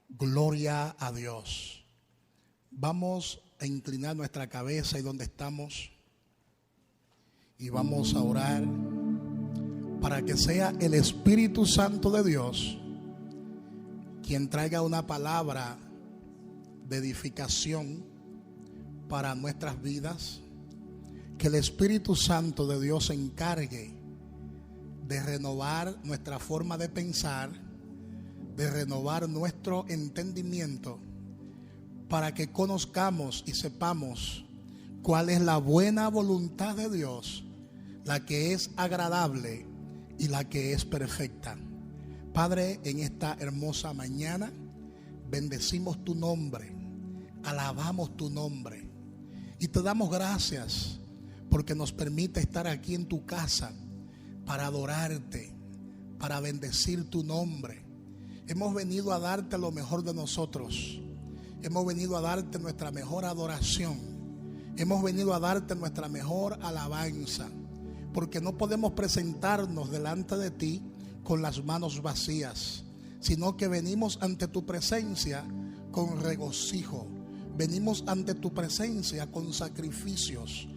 Gloria a Dios. Vamos a inclinar nuestra cabeza y donde estamos y vamos a orar para que sea el Espíritu Santo de Dios quien traiga una palabra de edificación para nuestras vidas. Que el Espíritu Santo de Dios se encargue de renovar nuestra forma de pensar, de renovar nuestro entendimiento, para que conozcamos y sepamos cuál es la buena voluntad de Dios, la que es agradable y la que es perfecta. Padre, en esta hermosa mañana bendecimos tu nombre, alabamos tu nombre y te damos gracias porque nos permite estar aquí en tu casa para adorarte, para bendecir tu nombre. Hemos venido a darte lo mejor de nosotros. Hemos venido a darte nuestra mejor adoración. Hemos venido a darte nuestra mejor alabanza, porque no podemos presentarnos delante de ti con las manos vacías, sino que venimos ante tu presencia con regocijo. Venimos ante tu presencia con sacrificios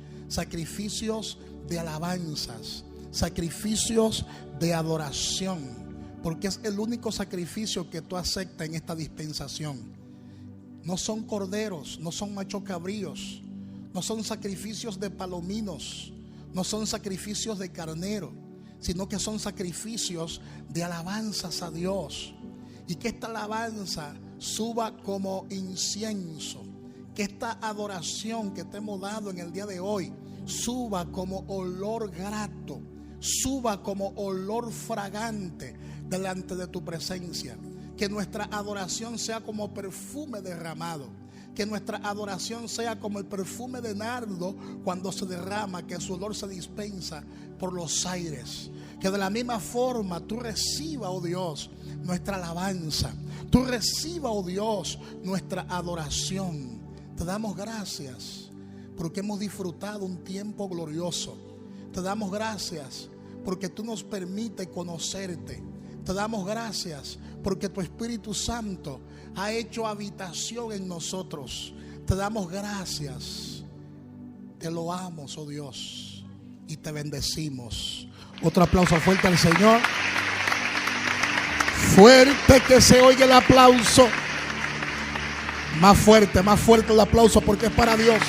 de alabanzas, sacrificios de adoración, porque es el único sacrificio que tú aceptas en esta dispensación. No son corderos, no son machos cabríos, no son sacrificios de palominos, no son sacrificios de carnero, sino que son sacrificios de alabanzas a Dios. Y que esta alabanza suba como incienso, que esta adoración que te hemos dado en el día de hoy suba como olor grato, suba como olor fragante delante de tu presencia. Que nuestra adoración sea como perfume derramado, que nuestra adoración sea como el perfume de nardo cuando se derrama, que su olor se dispensa por los aires. Que de la misma forma tú recibas, oh Dios, nuestra alabanza, tú recibas, oh Dios, nuestra adoración. Te damos gracias porque hemos disfrutado un tiempo glorioso. Te damos gracias porque tú nos permites conocerte. Te damos gracias porque tu Espíritu Santo ha hecho habitación en nosotros. Te damos gracias. Te loamos, oh Dios, y te bendecimos. Otro aplauso fuerte al Señor. Fuerte que se oiga el aplauso. Más fuerte el aplauso porque es para Dios.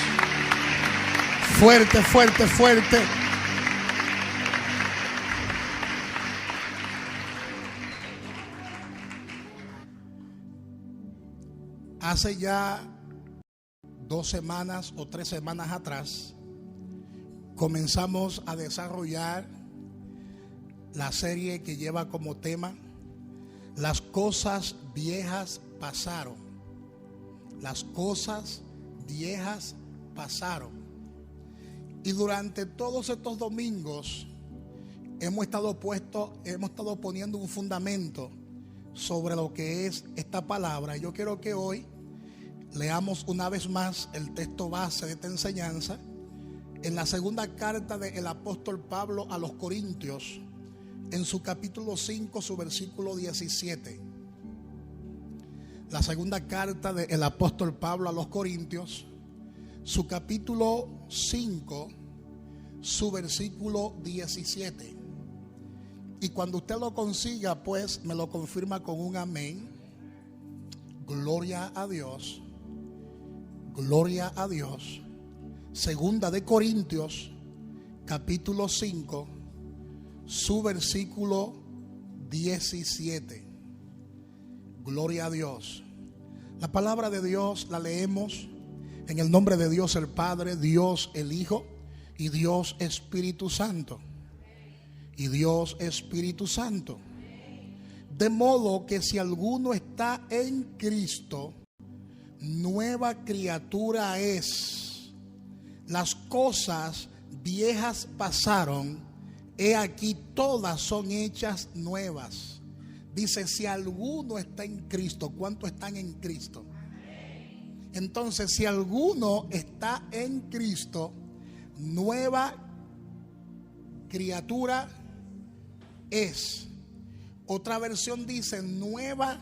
Fuerte, fuerte, fuerte. Hace ya 2 semanas o 3 semanas atrás comenzamos a desarrollar la serie que lleva como tema Las cosas viejas pasaron. Las cosas viejas pasaron. Y durante todos estos domingos hemos estado poniendo un fundamento sobre lo que es esta palabra. Yo quiero que hoy leamos una vez más el texto base de esta enseñanza en la segunda carta del apóstol Pablo a los Corintios, en su capítulo 5, su versículo 17. La segunda carta del apóstol Pablo a los Corintios, su capítulo 5, su versículo 17. Y cuando usted lo consiga, pues me lo confirma con un amén. Gloria a Dios. Gloria a Dios. Segunda de Corintios, capítulo 5, su versículo 17. Gloria a Dios. La palabra de Dios la leemos en el nombre de Dios el Padre, Dios el Hijo y Dios Espíritu Santo. Y Dios Espíritu Santo. De modo que si alguno está en Cristo, nueva criatura es. Las cosas viejas pasaron, he aquí todas son hechas nuevas. Dice, si alguno está en Cristo. ¿Cuántos están en Cristo? Entonces, si alguno está en Cristo, nueva criatura es. Otra versión dice nueva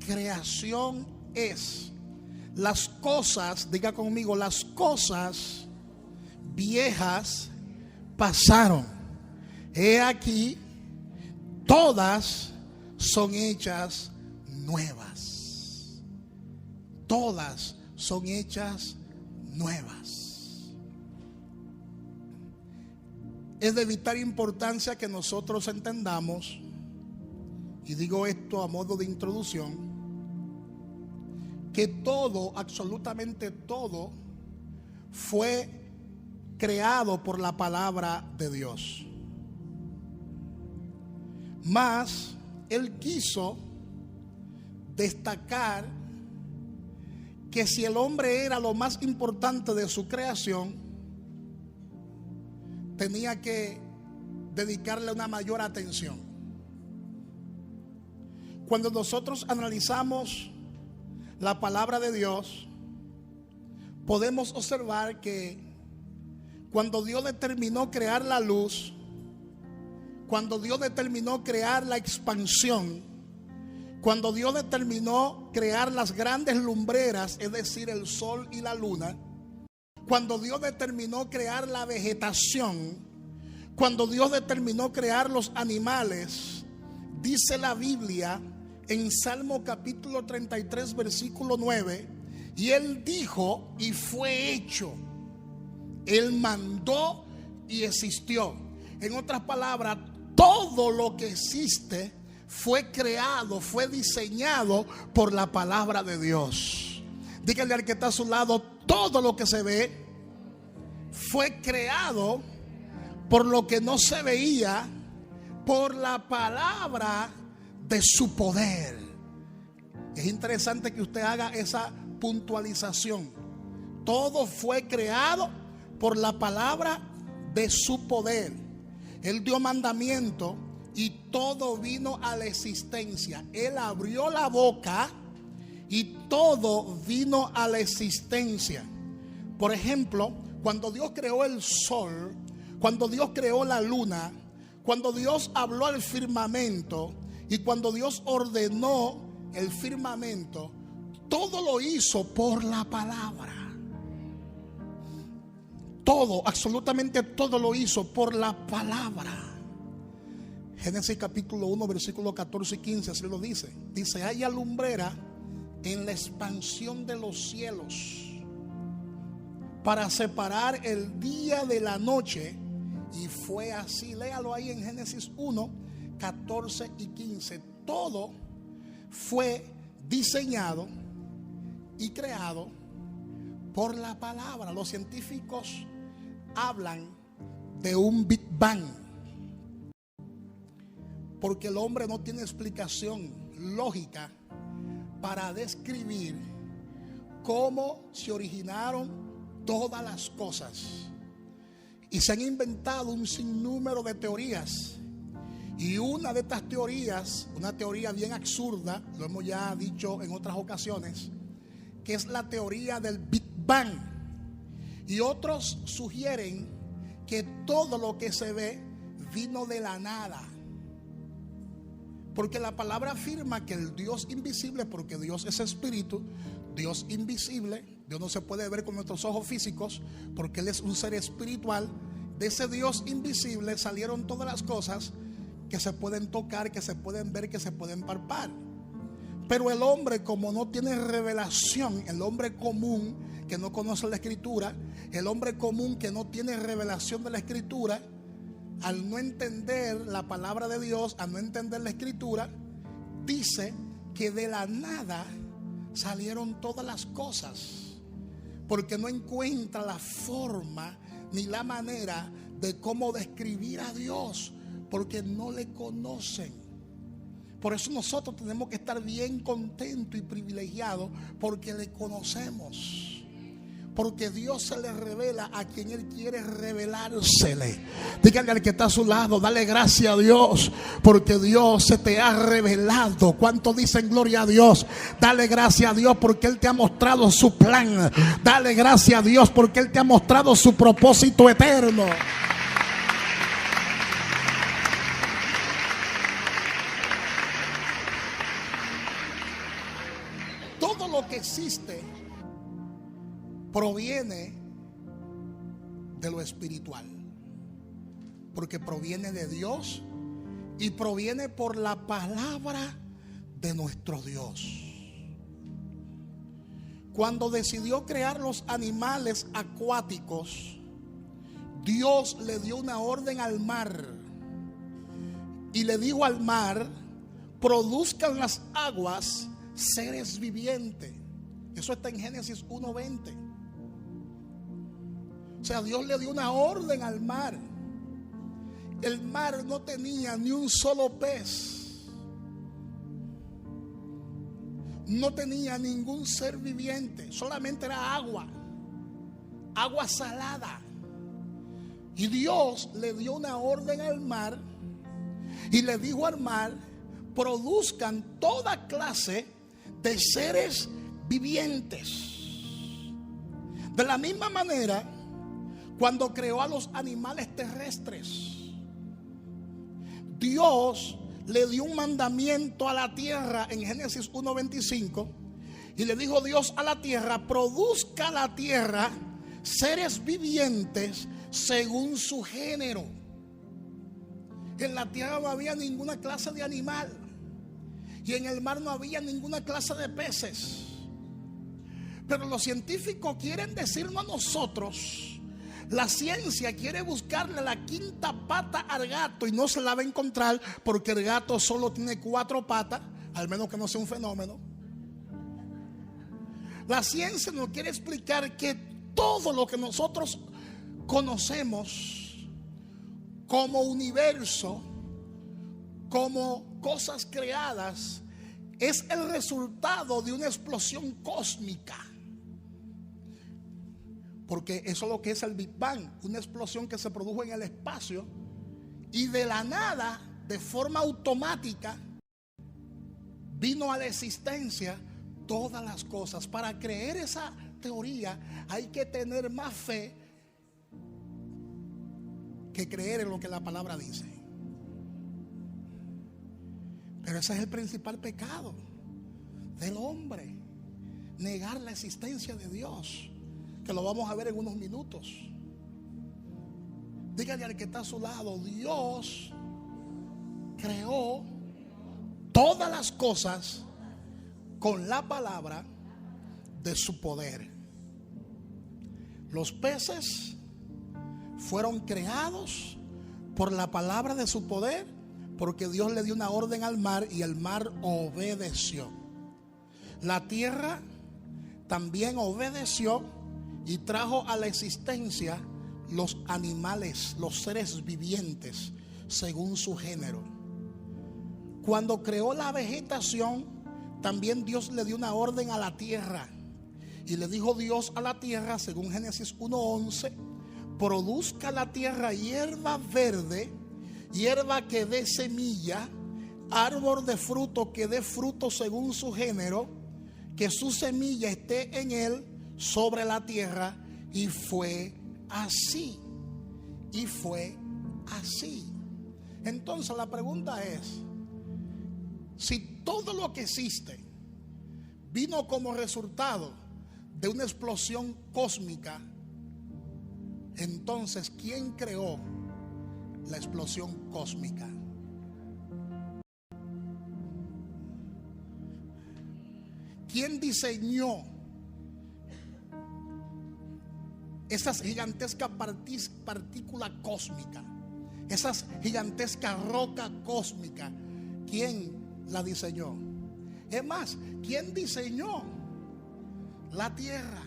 creación es: las cosas, diga conmigo, las cosas viejas pasaron. He aquí, todas son hechas nuevas. Todas son hechas nuevas. Es de vital importancia que nosotros entendamos, y digo esto a modo de introducción, que todo, absolutamente todo, fue creado por la palabra de Dios. Mas Él quiso destacar que si el hombre era lo más importante de su creación, tenía que dedicarle una mayor atención. Cuando nosotros analizamos la palabra de Dios, podemos observar que cuando Dios determinó crear la luz, cuando Dios determinó crear la expansión, cuando Dios determinó crear las grandes lumbreras, es decir, el sol y la luna, cuando Dios determinó crear la vegetación, cuando Dios determinó crear los animales, dice la Biblia en Salmo capítulo 33 versículo 9, y Él dijo y fue hecho. Él mandó y existió. En otras palabras, todo lo que existe fue creado, fue diseñado por la palabra de Dios. Dígale al que está a su lado: todo lo que se ve fue creado por lo que no se veía, por la palabra de su poder. Es interesante que usted haga esa puntualización. Todo fue creado por la palabra de su poder. Él dio mandamiento y todo vino a la existencia. Él abrió la boca y todo vino a la existencia. Por ejemplo, cuando Dios creó el sol, cuando Dios creó la luna, cuando Dios habló al firmamento y cuando Dios ordenó el firmamento, todo lo hizo por la palabra. Todo, absolutamente todo lo hizo por la palabra. Génesis capítulo 1 versículo 14 y 15 así lo dice. Dice: haya lumbrera en la expansión de los cielos para separar el día de la noche. Y fue así. Léalo ahí en Génesis 1, 14 y 15. Todo fue diseñado y creado por la palabra. Los científicos hablan de un Big Bang, porque el hombre no tiene explicación lógica para describir cómo se originaron todas las cosas. Y se han inventado un sinnúmero de teorías. Y una de estas teorías, una teoría bien absurda, lo hemos ya dicho en otras ocasiones, que es la teoría del Big Bang. Y otros sugieren que todo lo que se ve vino de la nada. Porque la palabra afirma que el Dios invisible, porque Dios es espíritu, Dios invisible, Dios no se puede ver con nuestros ojos físicos, porque Él es un ser espiritual. De ese Dios invisible salieron todas las cosas que se pueden tocar, que se pueden ver, que se pueden palpar. Pero el hombre, como no tiene revelación, el hombre común que no conoce la escritura, el hombre común que no tiene revelación de la escritura, al no entender la palabra de Dios, al no entender la escritura, dice que de la nada salieron todas las cosas, porque no encuentra la forma ni la manera de cómo describir a Dios, porque no le conocen. Por eso nosotros tenemos que estar bien contentos y privilegiados, porque le conocemos. Porque Dios se le revela a quien Él quiere revelársele. Dígale al que está a su lado: dale gracias a Dios, porque Dios se te ha revelado. ¿Cuántos dicen gloria a Dios? Dale gracias a Dios porque Él te ha mostrado su plan. Dale gracias a Dios porque Él te ha mostrado su propósito eterno. todo lo que existe proviene de lo espiritual, porque proviene de Dios y proviene por la palabra de nuestro Dios. Cuando decidió crear los animales acuáticos, Dios le dio una orden al mar y le dijo al mar: produzcan las aguas seres vivientes. Eso está en Génesis 1:20. O sea, Dios le dio una orden al mar. El mar no tenía ni un solo pez, no tenía ningún ser viviente, solamente era agua, agua salada. Y Dios le dio una orden al mar y le dijo al mar: produzcan toda clase de seres vivientes. De la misma manera, cuando creó a los animales terrestres, Dios le dio un mandamiento a la tierra en Génesis 1:25 y le dijo Dios a la tierra: produzca la tierra seres vivientes según su género. En la tierra no había ninguna clase de animal y en el mar no había ninguna clase de peces. Pero los científicos quieren decirnos a nosotros, la ciencia quiere buscarle la quinta pata al gato y no se la va a encontrar, porque el gato solo tiene 4 patas, al menos que no sea un fenómeno. La ciencia nos quiere explicar que todo lo que nosotros conocemos como universo, como cosas creadas, es el resultado de una explosión cósmica. Porque eso es lo que es el Big Bang, una explosión que se produjo en el espacio y de la nada, de forma automática, vino a la existencia todas las cosas. Para creer esa teoría hay que tener más fe que creer en lo que la palabra dice. Pero ese es el principal pecado del hombre, negar la existencia de Dios, que lo vamos a ver en unos minutos. Dígale al que está a su lado: Dios creó todas las cosas con la palabra de su poder. Los peces fueron creados por la palabra de su poder, porque Dios le dio una orden al mar y el mar obedeció. La tierra también obedeció y trajo a la existencia los animales, los seres vivientes, según su género. Cuando creó la vegetación, también Dios le dio una orden a la tierra. Y le dijo Dios a la tierra, según Génesis 1:11: produzca la tierra hierba verde, hierba que dé semilla, árbol de fruto que dé fruto según su género, que su semilla esté en él sobre la tierra. Y fue así. Y fue así. Entonces la pregunta es: si todo lo que existe vino como resultado de una explosión cósmica, entonces ¿quién creó la explosión cósmica? ¿Quién diseñó esas gigantescas partículas cósmicas, esas gigantescas rocas cósmicas? ¿Quién la diseñó? Es más, ¿quién diseñó la tierra?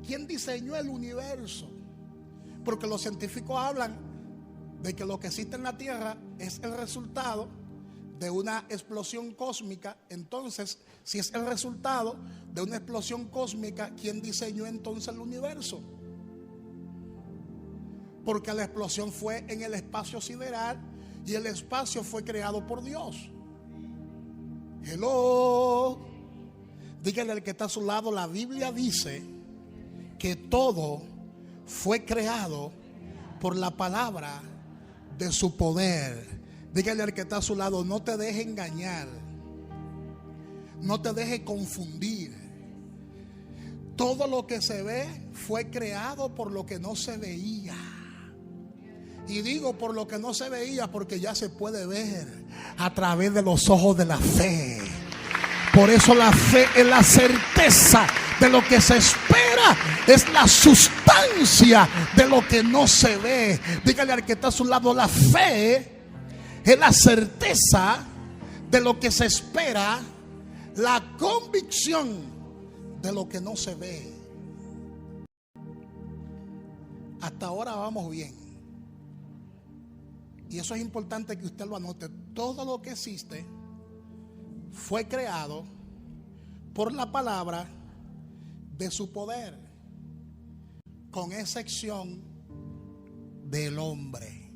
¿Quién diseñó el universo? Porque los científicos hablan de que lo que existe en la tierra es el resultado de una explosión cósmica. Entonces, si es el resultado de una explosión cósmica, ¿quién diseñó entonces el universo? Porque la explosión fue en el espacio sideral y el espacio fue creado por Dios. Hello. Dígale al que está a su lado: la Biblia dice que todo fue creado por la palabra de su poder. Dígale al que está a su lado: no te deje engañar. no te deje confundir. Todo lo que se ve fue creado por lo que no se veía. Y digo por lo que no se veía porque ya se puede ver a través de los ojos de la fe. Por eso la fe es la certeza de lo que se espera, es la sustancia de lo que no se ve. Dígale al que está a su lado, la fe es la certeza de lo que se espera, la convicción de lo que no se ve. Hasta ahora vamos bien. Y eso es importante que usted lo anote. Todo lo que existe fue creado por la palabra de su poder, con excepción del hombre.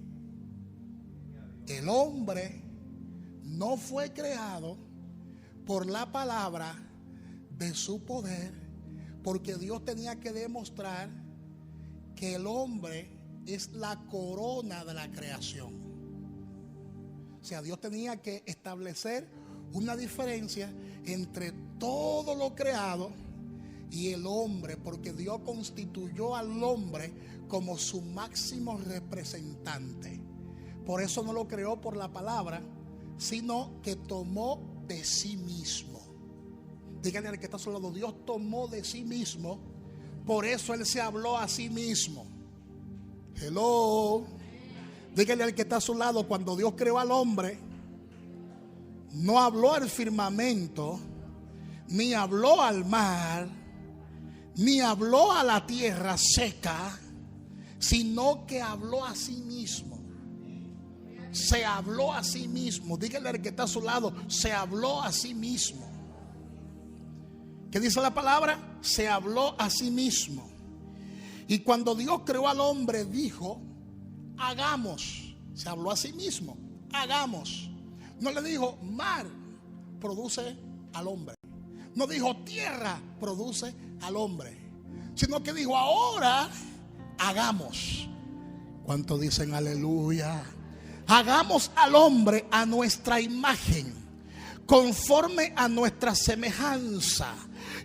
El hombre no fue creado por la palabra de su poder, porque Dios tenía que demostrar que el hombre es la corona de la creación. O sea, Dios tenía que establecer una diferencia entre todo lo creado y el hombre, porque Dios constituyó al hombre como su máximo representante. Por eso no lo creó por la palabra, sino que tomó de sí mismo. Díganle al que está a su lado, Dios tomó de sí mismo, por eso Él se habló a sí mismo. Hello. Díganle al que está a su lado, cuando Dios creó al hombre, no habló al firmamento, ni habló al mar, ni habló a la tierra seca, sino que habló a sí mismo. Se habló a sí mismo. Díganle al que está a su lado, se habló a sí mismo. ¿Qué dice la palabra? Se habló a sí mismo. Y cuando Dios creó al hombre, dijo, hagamos. Se habló a sí mismo, hagamos. No le dijo, mar produce al hombre. No dijo, tierra produce al hombre. Sino que dijo, ahora hagamos. ¿Cuántos dicen aleluya? Hagamos al hombre a nuestra imagen, conforme a nuestra semejanza,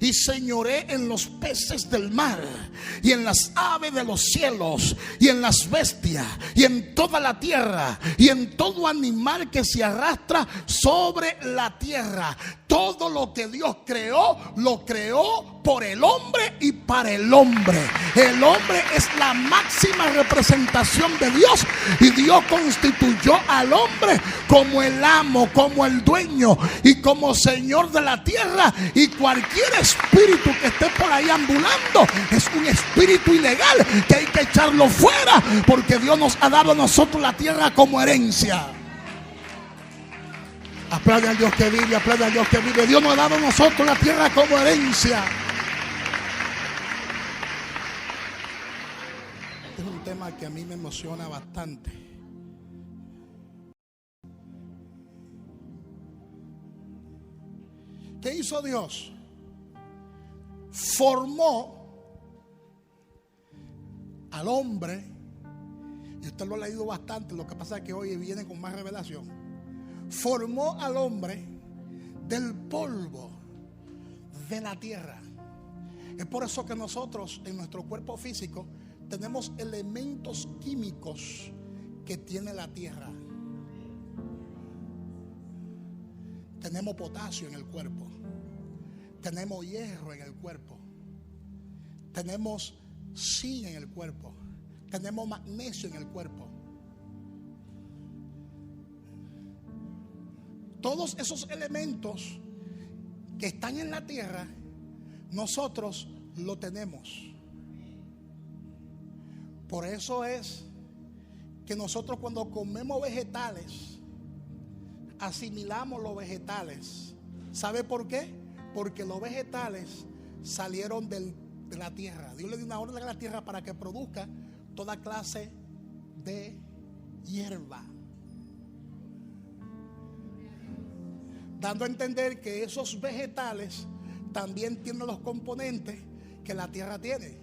y señoré en los peces del mar, y en las aves de los cielos, y en las bestias, y en toda la tierra, y en todo animal que se arrastra sobre la tierra. Todo lo que Dios creó, lo creó por el hombre y para el hombre. El hombre es la máxima representación de Dios, y Dios constituyó al hombre como el amo, como el dueño y como señor de la tierra. Y cualquier espíritu que esté por ahí ambulando es un espíritu ilegal que hay que echarlo fuera, porque Dios nos ha dado a nosotros la tierra como herencia. Aplaude al Dios que vive, aplaude al Dios que vive. Dios nos ha dado a nosotros la tierra como herencia. Este es un tema que a mí me emociona bastante. ¿Qué hizo Dios? Formó al hombre, y usted lo ha leído bastante, lo que pasa es que hoy viene con más revelación. Formó al hombre del polvo de la tierra. Es por eso que nosotros en nuestro cuerpo físico tenemos elementos químicos que tiene la tierra. Tenemos potasio en el cuerpo, tenemos hierro en el cuerpo, tenemos zinc en el cuerpo, tenemos magnesio en el cuerpo. Todos esos elementos que están en la tierra, nosotros lo tenemos. Por eso es que nosotros cuando comemos vegetales, asimilamos los vegetales. ¿Sabe por qué? Porque los vegetales salieron de la tierra. Dios le dio una orden a la tierra para que produzca toda clase de hierba, dando a entender que esos vegetales también tienen los componentes que la tierra tiene.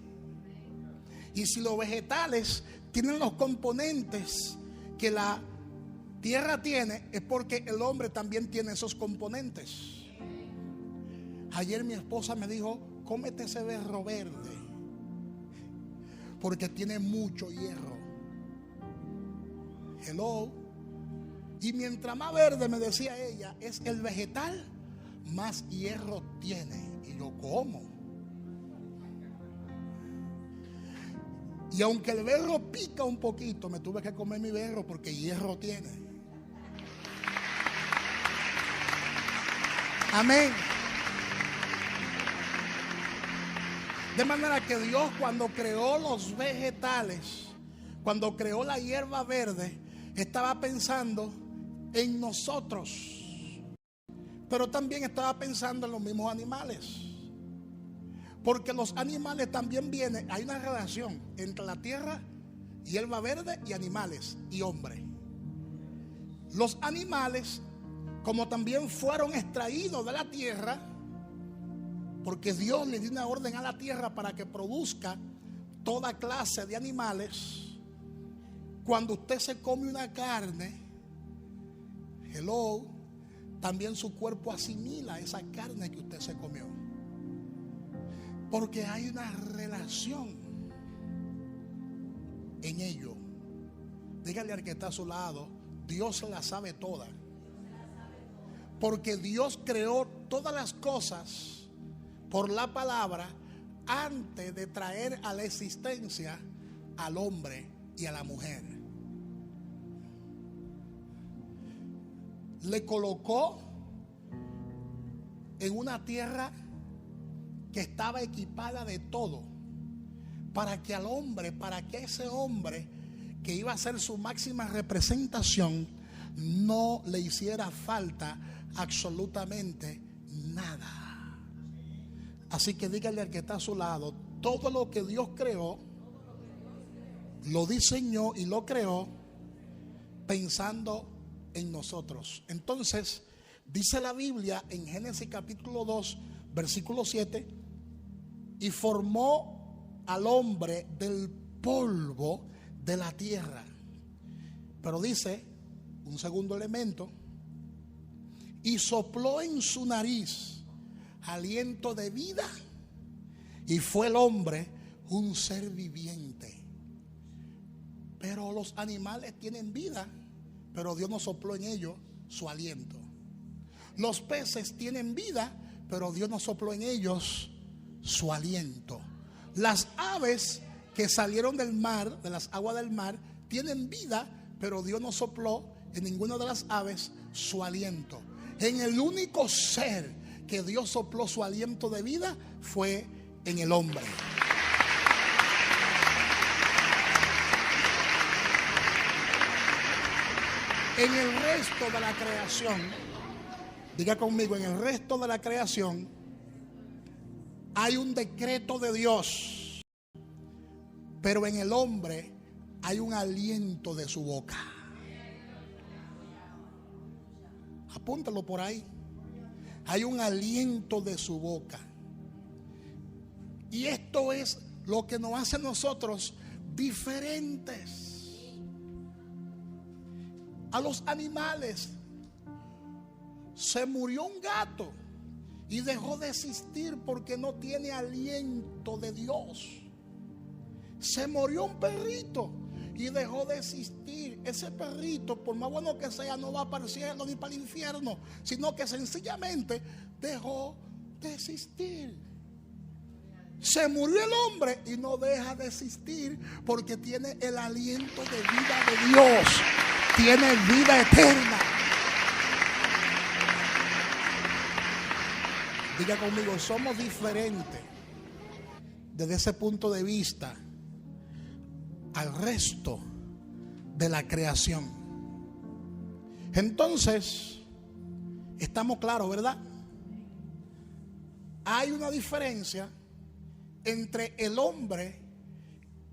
Y si los vegetales tienen los componentes que la tierra tiene, es porque el hombre también tiene esos componentes. Ayer mi esposa me dijo, cómete ese berro verde, porque tiene mucho hierro. Hello. Y mientras más verde, me decía ella, es el vegetal, más hierro tiene. Y yo, ¿cómo? Y aunque el berro pica un poquito, me tuve que comer mi berro porque hierro tiene. Amén. De manera que Dios, cuando creó los vegetales, cuando creó la hierba verde, estaba pensando en nosotros, pero también estaba pensando en los mismos animales, porque los animales también vienen, hay una relación entre la tierra, hierba verde y animales y hombre. Los animales, como también fueron extraídos de la tierra, porque Dios le dio una orden a la tierra para que produzca toda clase de animales. Cuando usted se come una carne, hello, también su cuerpo asimila esa carne que usted se comió, porque hay una relación en ello. Dígale al que está a su lado, Dios se la sabe toda, porque Dios creó todas las cosas por la palabra antes de traer a la existencia al hombre y a la mujer. Le colocó en una tierra que estaba equipada de todo, para que al hombre, para que ese hombre que iba a ser su máxima representación, no le hiciera falta absolutamente nada. Así que dígale al que está a su lado, todo lo que Dios creó, lo diseñó y lo creó pensando en nosotros. Entonces, dice la Biblia en Génesis capítulo 2, versículo 7, y formó al hombre del polvo de la tierra. Pero dice, un segundo elemento, y sopló en su nariz aliento de vida, y fue el hombre un ser viviente. Pero los animales tienen vida, pero Dios no sopló en ellos su aliento. Los peces tienen vida, pero Dios no sopló en ellos su aliento. Las aves que salieron del mar, de las aguas del mar, tienen vida, pero Dios no sopló en ninguna de las aves su aliento. En el único ser que Dios sopló su aliento de vida fue en el hombre. En el resto de la creación, diga conmigo, en el resto de la creación hay un decreto de Dios, pero en el hombre hay un aliento de su boca. Apúntalo por ahí. Hay un aliento de su boca. Y esto es lo que nos hace a nosotros diferentes a los animales. Se murió un gato y dejó de existir porque no tiene aliento de Dios. Se murió un perrito y dejó de existir. Ese perrito, por más bueno que sea, no va para el cielo ni para el infierno, sino que sencillamente dejó de existir. Se murió el hombre y no deja de existir porque tiene el aliento de vida de Dios, tiene vida eterna. Diga conmigo, somos diferentes desde ese punto de vista al resto de la creación. Entonces, estamos claros, ¿verdad? Hay una diferencia entre el hombre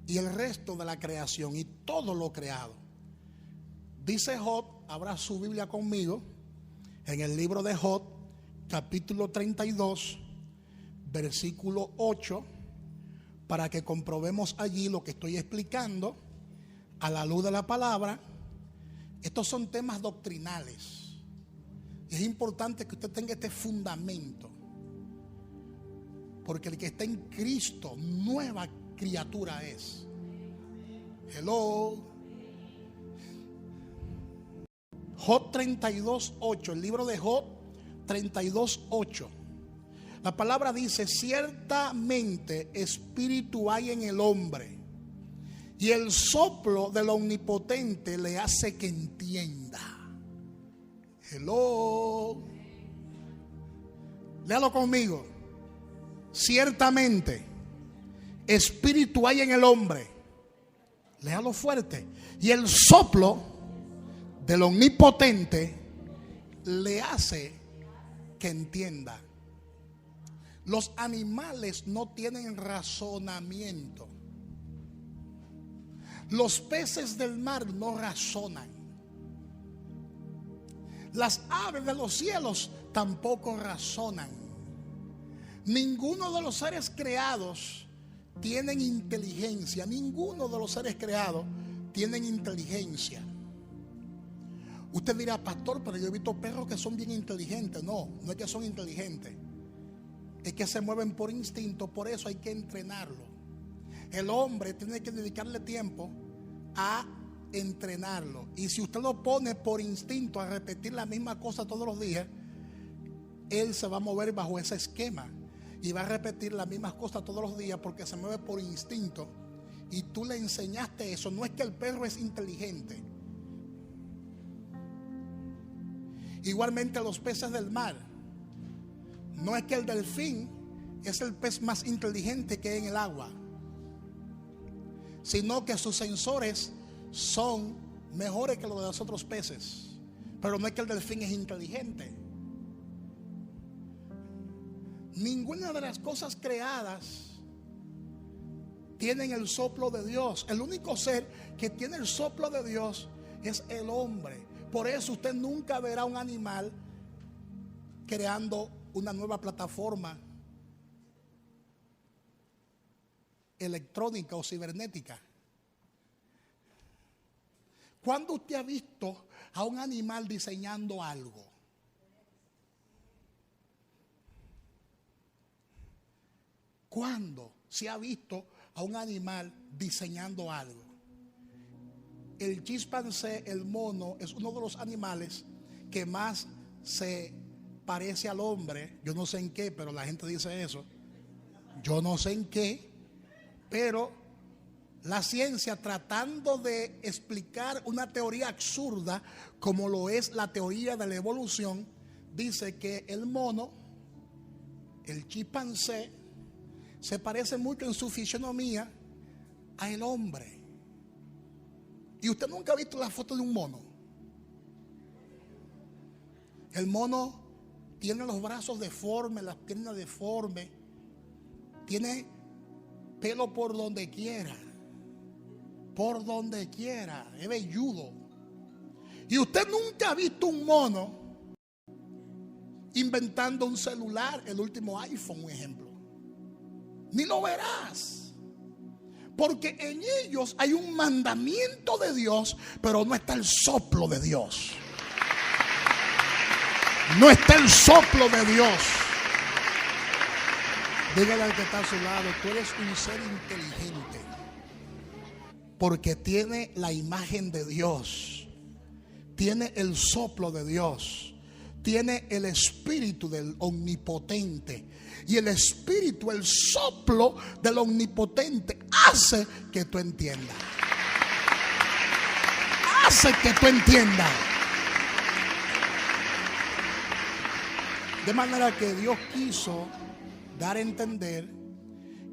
y el resto de la creación y todo lo creado. Dice Job, abra su Biblia conmigo, en el libro de Job, capítulo 32, versículo 8, para que comprobemos allí lo que estoy explicando a la luz de la palabra. Estos son temas doctrinales. Es importante que usted tenga este fundamento. porque el que está en Cristo, nueva criatura es. Hello. Job 32:8, el libro de Job 32:8. La palabra dice: ciertamente espíritu hay en el hombre, y el soplo del Omnipotente le hace que entienda. Hello. Léalo conmigo. Ciertamente espíritu hay en el hombre. Léalo fuerte. Y el soplo del Omnipotente le hace que entienda. Los animales no tienen razonamiento. Los peces del mar no razonan. Las aves de los cielos tampoco razonan. Ninguno de los seres creados tienen inteligencia. Ninguno de los seres creados tienen inteligencia. Usted dirá: pastor, pero yo he visto perros que son bien inteligentes. No, no es que son inteligentes, es que se mueven por instinto. Por eso hay que entrenarlo. El hombre tiene que dedicarle tiempo a entrenarlo. Y si usted lo pone por instinto a repetir la misma cosa todos los días, él se va a mover bajo ese esquema y va a repetir las mismas cosas todos los días porque se mueve por instinto. Y tú le enseñaste eso. No es que el perro es inteligente. Igualmente los peces del mar. No es que el delfín es el pez más inteligente que hay en el agua, sino que sus sensores son mejores que los de los otros peces. Pero no es que el delfín es inteligente. Ninguna de las cosas creadas tienen el soplo de Dios. El único ser que tiene el soplo de Dios es el hombre. Por eso usted nunca verá un animal creando una nueva plataforma electrónica o cibernética. ¿Cuándo usted ha visto a un animal diseñando algo? ¿Cuándo se ha visto a un animal diseñando algo? El chimpancé, el mono, es uno de los animales que más se parece al hombre. Yo no sé en qué, pero la gente dice eso. Yo no sé en qué, pero la ciencia, tratando de explicar una teoría absurda como lo es la teoría de la evolución, dice que el mono, el chimpancé, se parece mucho en su fisionomía al hombre. Y usted nunca ha visto la foto de un mono. El mono tiene los brazos deformes, las piernas deformes, tiene pelo por donde quiera, es velludo. Y usted nunca ha visto un mono inventando un celular, el último iPhone, un ejemplo. Ni lo verás. Porque en ellos hay un mandamiento de Dios, pero no está el soplo de Dios. No está el soplo de Dios. Dígale al que está a su lado: tú eres un ser inteligente, porque tiene la imagen de Dios, tiene el soplo de Dios, tiene el espíritu del Omnipotente. Y el espíritu, el soplo del Omnipotente hace que tú entiendas. Hace que tú entiendas. De manera que Dios quiso dar a entender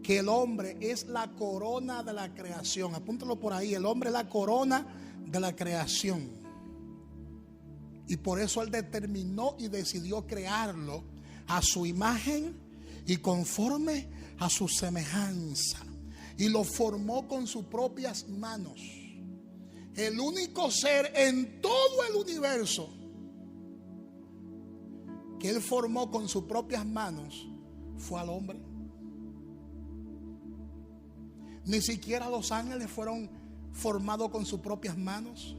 que el hombre es la corona de la creación. Apúntalo por ahí: el hombre es la corona de la creación. Y por eso Él determinó y decidió crearlo a su imagen y conforme a su semejanza. Y lo formó con sus propias manos. El único ser en todo el universo que Él formó con sus propias manos fue al hombre. Ni siquiera los ángeles fueron formados con sus propias manos.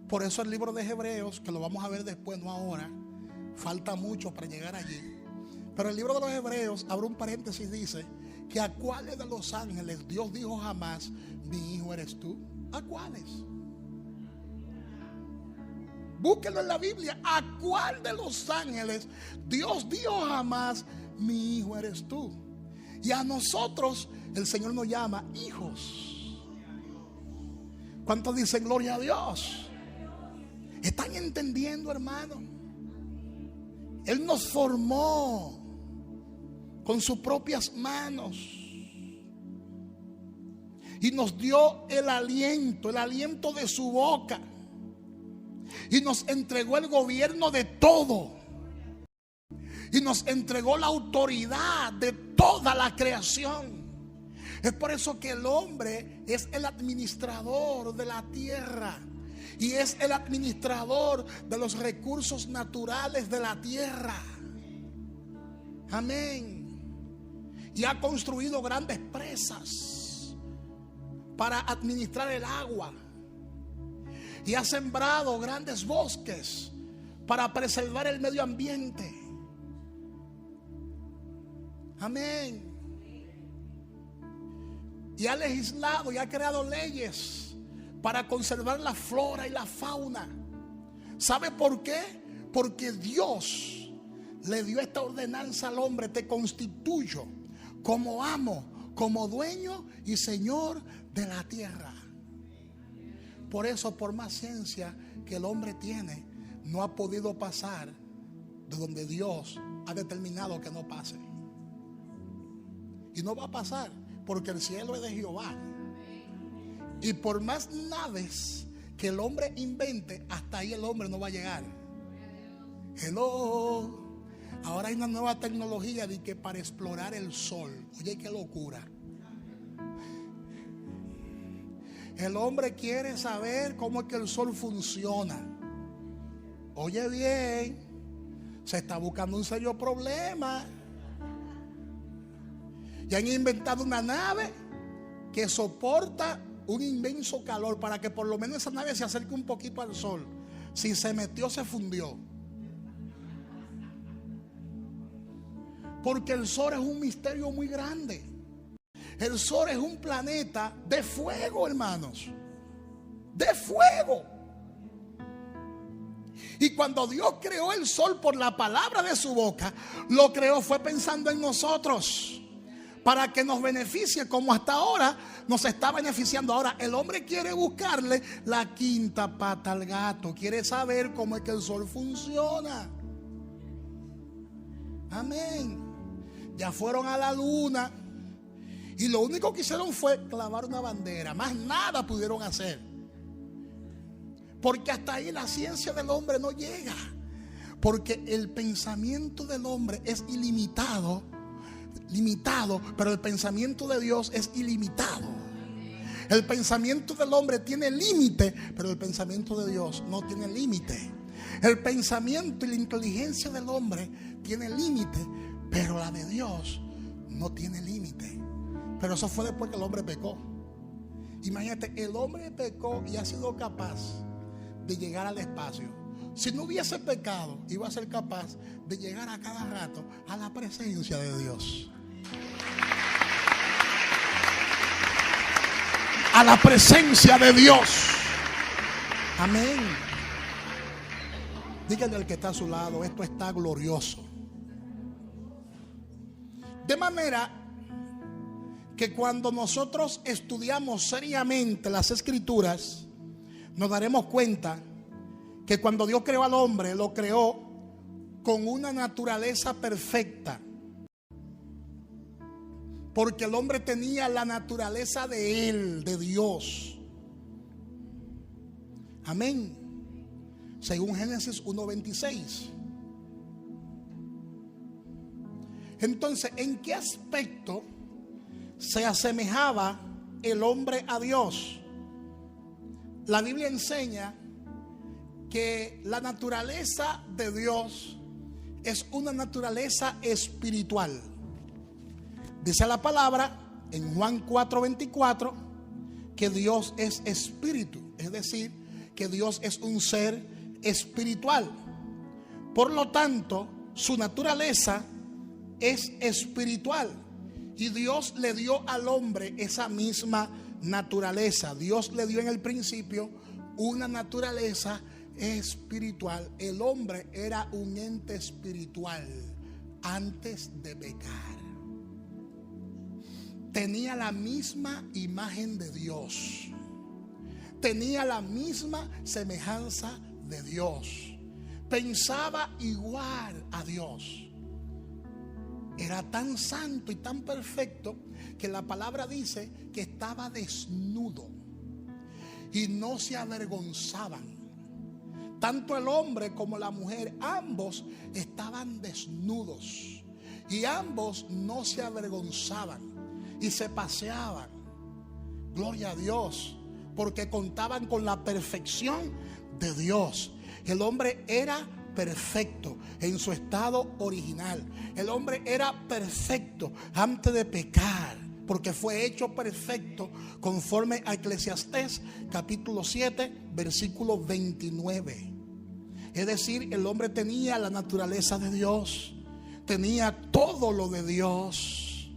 Por eso el libro de Hebreos, que lo vamos a ver después, no ahora, falta mucho para llegar allí, Pero el libro de los Hebreos, abre un paréntesis, dice que a cuáles de los ángeles Dios dijo jamás: mi hijo eres tú. ¿A cuáles? Búsquenlo en la Biblia. ¿A cuál de los ángeles Dios dijo jamás: mi hijo eres tú? Y a nosotros el Señor nos llama hijos. ¿Cuántos dicen gloria a Dios? ¿Están entendiendo, hermano? Él nos formó con sus propias manos y nos dio el aliento de su boca, y nos entregó el gobierno de todo, y nos entregó la autoridad de toda la creación. Es por eso que el hombre es el administrador de la tierra y es el administrador de los recursos naturales de la tierra. Amén. Y ha construido grandes presas para administrar el agua, y ha sembrado grandes bosques para preservar el medio ambiente. Amén. Y ha legislado y ha creado leyes para conservar la flora y la fauna. ¿Sabe por qué? Porque Dios le dio esta ordenanza al hombre: te constituyo como amo, como dueño y señor de la tierra. Por eso, por más ciencia que el hombre tiene, no ha podido pasar de donde Dios ha determinado que no pase. Y no va a pasar, porque el cielo es de Jehová. Y por más naves que el hombre invente, hasta ahí el hombre no va a llegar. Hello. Ahora hay una nueva tecnología de que para explorar el sol. Oye, qué locura. El hombre quiere saber cómo es que el sol funciona. Oye bien, se está buscando un serio problema. Y han inventado una nave que soporta un inmenso calor para que por lo menos esa nave se acerque un poquito al sol. Si se metió, se fundió. Porque el sol es un misterio muy grande. El sol es un planeta de fuego, hermanos. De fuego. Y cuando Dios creó el sol por la palabra de su boca, lo creó fue pensando en nosotros, para que nos beneficie, como hasta ahora nos está beneficiando. Ahora el hombre quiere buscarle la quinta pata al gato. Quiere saber cómo es que el sol funciona. Amén. Ya fueron a la luna y lo único que hicieron fue clavar una bandera. Más nada pudieron hacer, porque hasta ahí la ciencia del hombre no llega. Porque el pensamiento del hombre es limitado, pero el pensamiento de Dios es ilimitado. El pensamiento del hombre tiene límite, pero el pensamiento de Dios no tiene límite. El pensamiento y la inteligencia del hombre tiene límite, pero la de Dios no tiene límite. Pero eso fue después que el hombre pecó. Imagínate, el hombre pecó y ha sido capaz de llegar al espacio. Si no hubiese pecado, iba a ser capaz de llegar a cada rato a la presencia de Dios. A la presencia de Dios. Amén. Díganle al que está a su lado: esto está glorioso. De manera que cuando nosotros estudiamos seriamente las Escrituras, nos daremos cuenta que cuando Dios creó al hombre, lo creó con una naturaleza perfecta. Porque el hombre tenía la naturaleza de Él, de Dios. Amén. Según Génesis 1:26. Entonces, ¿en qué aspecto se asemejaba el hombre a Dios? La Biblia enseña que la naturaleza de Dios es una naturaleza espiritual. Dice la palabra en Juan 4:24 que Dios es espíritu, es decir, que Dios es un ser espiritual. Por lo tanto, su naturaleza es espiritual. Y Dios le dio al hombre esa misma naturaleza. Dios le dio en el principio una naturaleza espiritual. El hombre era un ente espiritual antes de pecar. Tenía la misma imagen de Dios. Tenía la misma semejanza de Dios. Pensaba igual a Dios. Era tan santo y tan perfecto que la palabra dice que estaba desnudo y no se avergonzaban. Tanto el hombre como la mujer, ambos estaban desnudos y ambos no se avergonzaban y se paseaban. Gloria a Dios, porque contaban con la perfección de Dios. El hombre era perfecto en su estado original. El hombre era perfecto antes de pecar, porque fue hecho perfecto conforme a Eclesiastés capítulo 7 versículo 29. Es decir, el hombre tenía la naturaleza de Dios, tenía todo lo de Dios.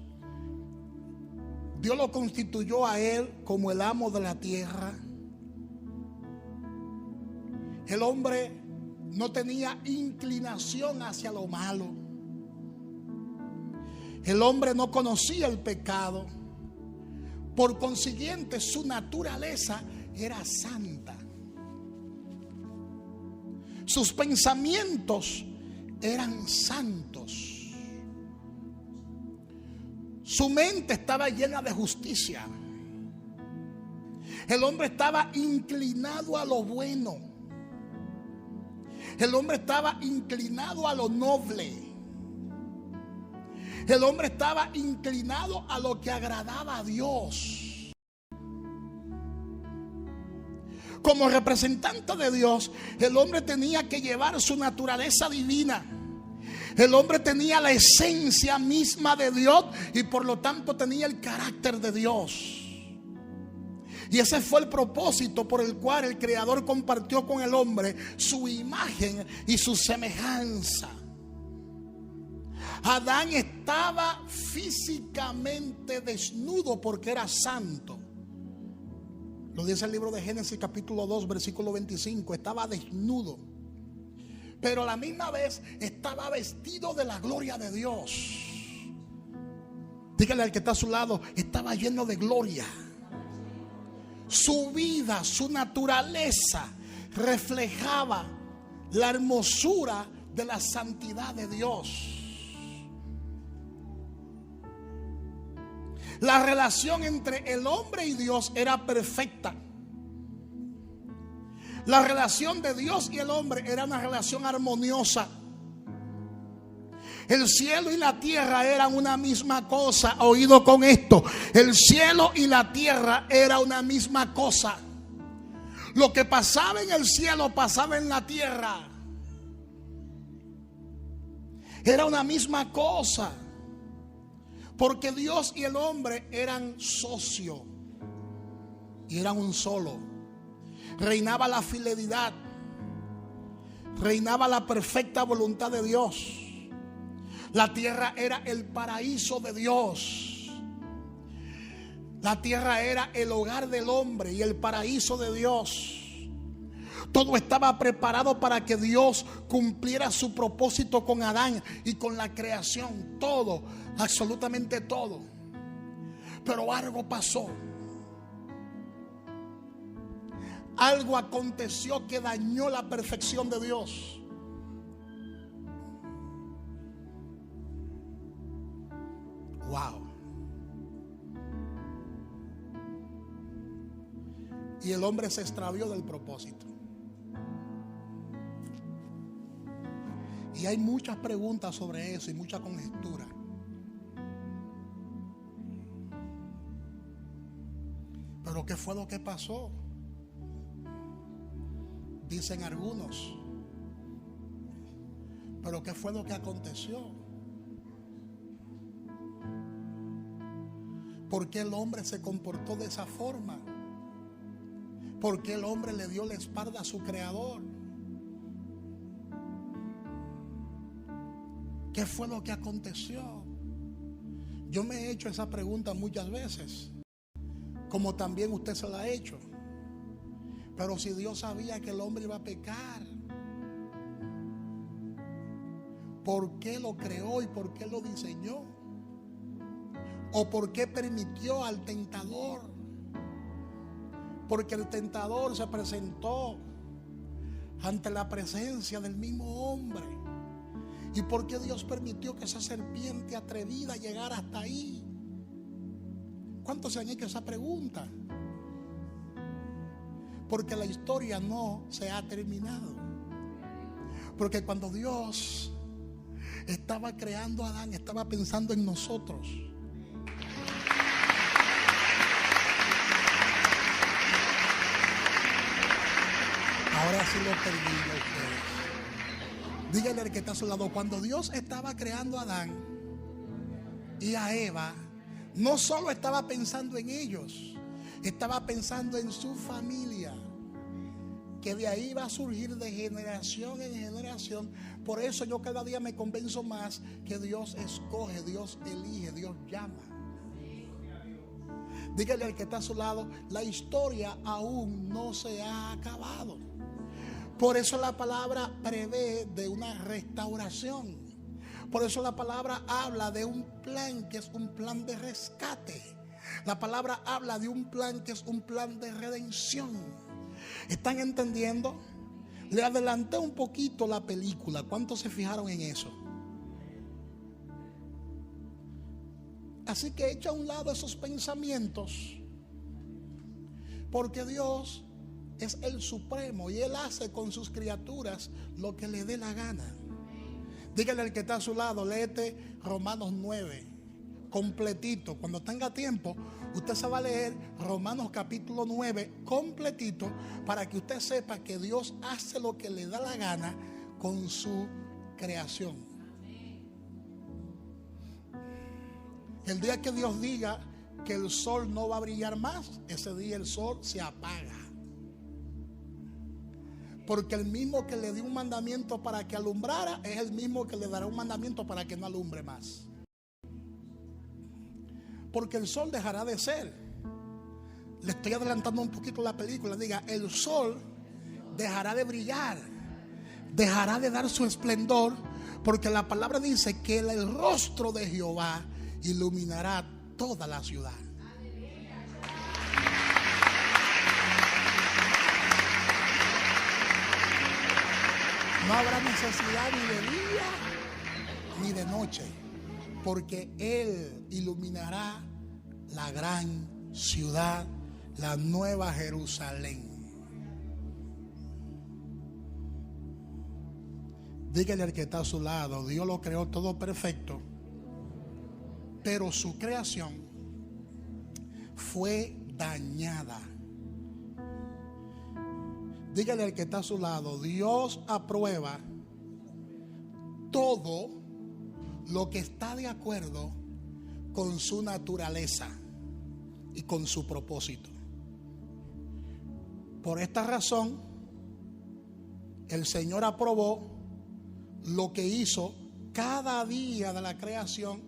Dios lo constituyó a él como el amo de la tierra. El hombre no tenía inclinación hacia lo malo. El hombre no conocía el pecado. Por consiguiente, su naturaleza era santa. Sus pensamientos eran santos. Su mente estaba llena de justicia. El hombre estaba inclinado a lo bueno. El hombre estaba inclinado a lo noble. El hombre estaba inclinado a lo que agradaba a Dios. Como representante de Dios, el hombre tenía que llevar su naturaleza divina. El hombre tenía la esencia misma de Dios y por lo tanto tenía el carácter de Dios. Y ese fue el propósito por el cual el Creador compartió con el hombre su imagen y su semejanza. Adán estaba físicamente desnudo porque era santo. Lo dice el libro de Génesis capítulo 2 versículo 25. Estaba desnudo, pero a la misma vez estaba vestido de la gloria de Dios. Dígale al que está a su lado, estaba lleno de gloria. Su vida, su naturaleza reflejaba la hermosura de la santidad de Dios. La relación entre el hombre y Dios era perfecta. La relación de Dios y el hombre era una relación armoniosa. El cielo y la tierra eran una misma cosa. Oído con esto, el cielo y la tierra era una misma cosa. Lo que pasaba en el cielo pasaba en la tierra. Era una misma cosa. Porque Dios y el hombre eran socios y eran un solo. Reinaba la fidelidad, reinaba la perfecta voluntad de Dios. La tierra era el paraíso de Dios. La tierra era el hogar del hombre y el paraíso de Dios. Todo estaba preparado para que Dios cumpliera su propósito con Adán y con la creación. Todo, absolutamente todo. Pero algo pasó. Algo aconteció que dañó la perfección de Dios. Wow. Y el hombre se extravió del propósito. Y hay muchas preguntas sobre eso y mucha conjetura. Pero ¿qué fue lo que pasó? Dicen algunos. Pero ¿qué fue lo que aconteció? ¿Por qué el hombre se comportó de esa forma? ¿Por qué el hombre le dio la espalda a su creador? ¿Qué fue lo que aconteció? Yo me he hecho esa pregunta muchas veces, como también usted se la ha hecho. Pero si Dios sabía que el hombre iba a pecar, ¿por qué lo creó y por qué lo diseñó? ¿O por qué permitió al tentador? Porque el tentador se presentó ante la presencia del mismo hombre. ¿Y por qué Dios permitió que esa serpiente atrevida llegara hasta ahí? ¿Cuántos se han hecho esa pregunta? Porque la historia no se ha terminado. Porque cuando Dios estaba creando a Adán, estaba pensando en nosotros. Ahora sí lo termino a ustedes. Díganle al que está a su lado, cuando Dios estaba creando a Adán y a Eva, no solo estaba pensando en ellos, estaba pensando en su familia, que de ahí va a surgir de generación en generación. Por eso yo cada día me convenzo más que Dios escoge, Dios elige, Dios llama. Dígale al que está a su lado, la historia aún no se ha acabado. Por eso la palabra prevé de una restauración. Por eso la palabra habla de un plan que es un plan de rescate. La palabra habla de un plan que es un plan de redención. ¿Están entendiendo? Le adelanté un poquito la película. ¿Cuántos se fijaron en eso? Así que echa a un lado esos pensamientos, porque Dios es el supremo y Él hace con sus criaturas lo que le dé la gana. Dígale al que está a su lado, léete Romanos 9 completito. Cuando tenga tiempo, usted se va a leer Romanos capítulo 9 completito, para que usted sepa que Dios hace lo que le da la gana con su creación. El día que Dios diga que el sol no va a brillar más, ese día el sol se apaga. Porque el mismo que le dio un mandamiento para que alumbrara es el mismo que le dará un mandamiento para que no alumbre más. Porque el sol dejará de ser. Le estoy adelantando un poquito la película. Diga, el sol dejará de brillar, dejará de dar su esplendor, porque la palabra dice que el rostro de Jehová iluminará toda la ciudad. No habrá necesidad ni de día ni de noche, porque Él iluminará la gran ciudad, la nueva Jerusalén. Dígale al que está a su lado, Dios lo creó todo perfecto, pero su creación fue dañada. Dígale al que está a su lado, Dios aprueba todo lo que está de acuerdo con su naturaleza y con su propósito. Por esta razón, el Señor aprobó lo que hizo cada día de la creación,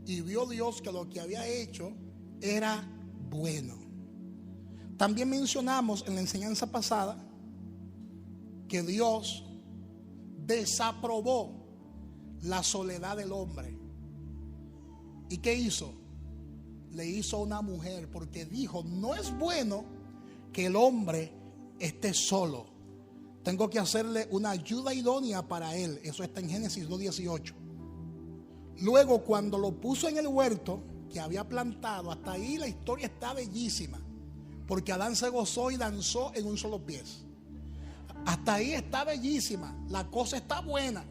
y vio Dios que lo que había hecho era bueno. También mencionamos en la enseñanza pasada que Dios desaprobó la soledad del hombre. ¿Y qué hizo? Le hizo una mujer, porque dijo, no es bueno que el hombre esté solo. Tengo que hacerle una ayuda idónea para él. Eso está en Génesis 2:18. Luego, cuando lo puso en el huerto que había plantado, hasta ahí la historia está bellísima, porque Adán se gozó y danzó en un solo pie. Hasta ahí está bellísima, la cosa está buena.